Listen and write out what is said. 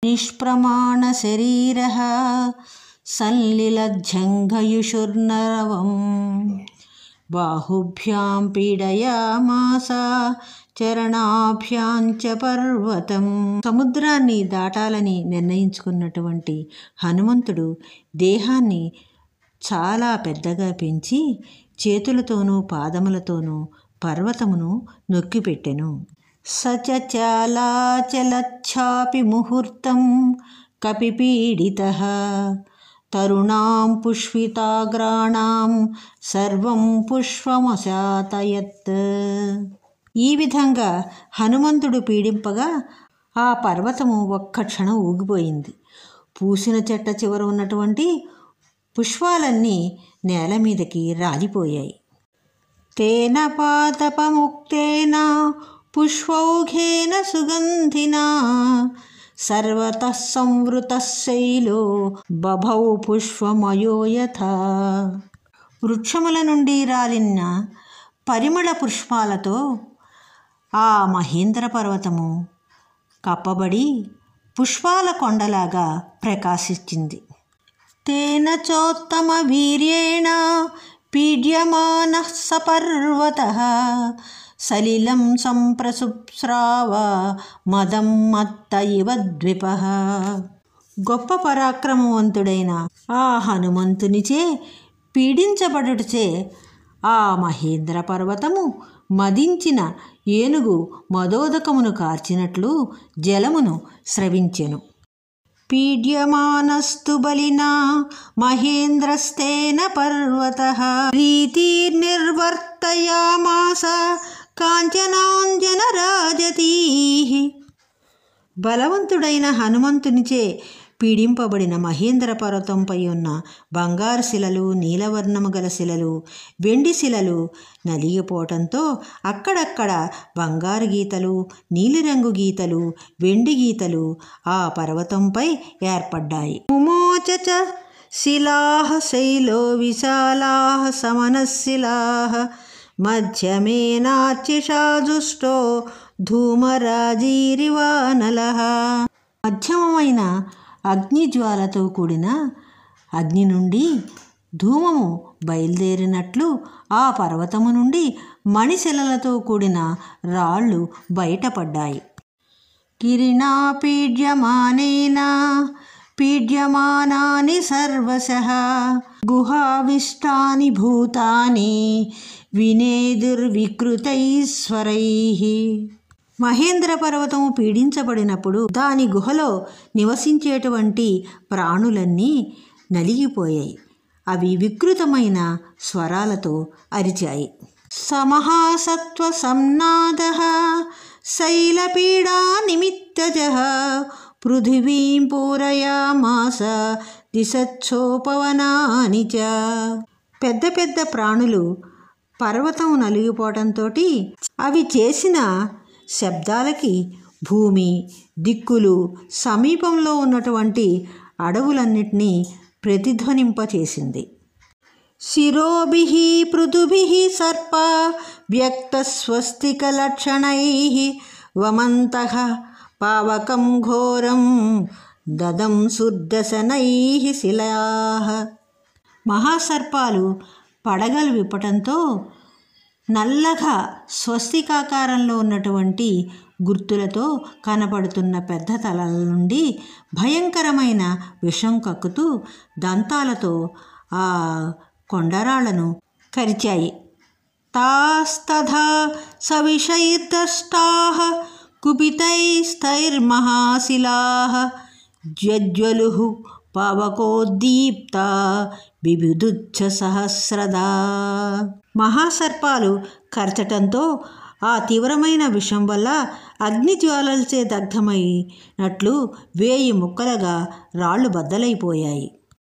నిష్ప్రమాణశరీరः సంలిలజ్జంఘయుషుర్నరవం బాహుభ్యాం పీడయామాస చరణాభ్యాంచ పర్వతం. సముద్రాన్ని దాటాలని నిర్ణయించుకున్నటువంటి హనుమంతుడు దేహాన్ని చాలా పెద్దగా పెంచి చేతులతోనూ పాదములతోనూ పర్వతమును నొక్కిపెట్టెను. సచలాచలచ్ఛాపి ముహూర్తం కపిపీడితః తరుణాం పుష్పితాగ్రాణాం సర్వం పుష్పమశాతయత్. ఈ విధంగా హనుమంతుడు పీడింపగా ఆ పర్వతము ఒక్క క్షణం ఊగిపోయింది. పూసిన చెట్ట చివర ఉన్నటువంటి పుష్పాలన్నీ నేల మీదకి రాలిపోయాయి. తేన పాదపముక్తేన పుష్పౌఘేన సుగంధినా సర్వతః సంవృతః శైలో బభౌ పుష్పమయో యథా. వృక్షముల నుండి రాలిన పరిమళ పుష్పాలతో ఆ మహేంద్ర పర్వతము కప్పబడి పుష్పాల కొండలాగా ప్రకాశించింది. తేన చోత్తమ వీర్యేణ పీడ్యమానః స పర్వతః సలిలం సంప్రసుప్స్రావ మదం మత్త ఇవ ద్విపః. గొప్ప పరాక్రమవంతుడైన ఆ హనుమంతునిచే పీడించబడుటచే ఆ మహేంద్ర పర్వతము మదించిన ఏనుగు మదోదకమును కార్చినట్లు జలమును స్రవించెను. పీడ్యమానస్తు బలినా మహేంద్రస్తేన పర్వతః ప్రీతిర్నిర్వర్తయామాస కాంచనాంజన రాజతీః. బలవంతుడైన హనుమంతునిచే పీడింపబడిన మహేంద్ర పర్వతంపై ఉన్న బంగారు శిలలు, నీలవర్ణము గల శిలలు, వెండి శిలలు నలిగిపోవటంతో అక్కడక్కడ బంగారు గీతలు, నీలిరంగు గీతలు, వెండి గీతలు ఆ పర్వతంపై ఏర్పడ్డాయి. ముమోచ శిలాః శైలో విశాలాః సమనశిలాః మధ్యమేనార్చిషా దుష్టో ధూమరాజీరివానలః. మధ్యమమైన అగ్నిజ్వాలతో కూడిన అగ్ని నుండి ధూమము బయలుదేరినట్లు ఆ పర్వతము నుండి మణిశిలలతో కూడిన రాళ్ళు బయటపడ్డాయి. గిరిణా పీడ్యమానేన పీడ్యమానాని సర్వశః గుహావిష్టాని భూతాని వినేదుర్వికృతైశ్వరైః. మహేంద్ర పర్వతము పీడించబడినప్పుడు దాని గుహలో నివసించేటువంటి ప్రాణులన్నీ నలిగిపోయాయి. అవి వికృతమైన స్వరాలతో అరిచాయి. సమహాసత్వ సంనాదః శైలపీడా నిమిత్తజః పృథివీం పూరయామాస దిశచ్చోపవనాని చ. పెద్ద పెద్ద ప్రాణులు పర్వతం నలిగిపోవటంతో అవి చేసిన శబ్దాలకి భూమి, దిక్కులు, సమీపంలో ఉన్నటువంటి అడవులన్నిటినీ ప్రతిధ్వనింపచేసింది. శిరోభిః పృథుభిః సర్ప వ్యక్తస్వస్తికలక్షణైః వమంతః పావకం ఘోరం దదం సుర్దశనైః శిలాః. మహాసర్పాలు పడగలు విప్పటంతో నల్లగా స్వస్తికాకారంలో ఉన్నటువంటి గుర్తులతో కనపడుతున్న పెద్ద తలల నుండి భయంకరమైన విషం కక్కుతూ దంతాలతో ఆ కొండరాళ్లను కరిచాయి. తాస్తథా సవిషైర్దష్టాః కుపితైస్తైర్మహాశిలాః జ్వజ్వలుః పావకోద్దీప్తా బిభిదుచ్చ సహస్రదా. మహాసర్పాలు కరచటంతో ఆ తీవ్రమైన విషం వల్ల అగ్నిజ్వాలలచే దగ్ధమైనట్లు 1000 ముక్కలుగా రాళ్ళు బద్దలైపోయాయి.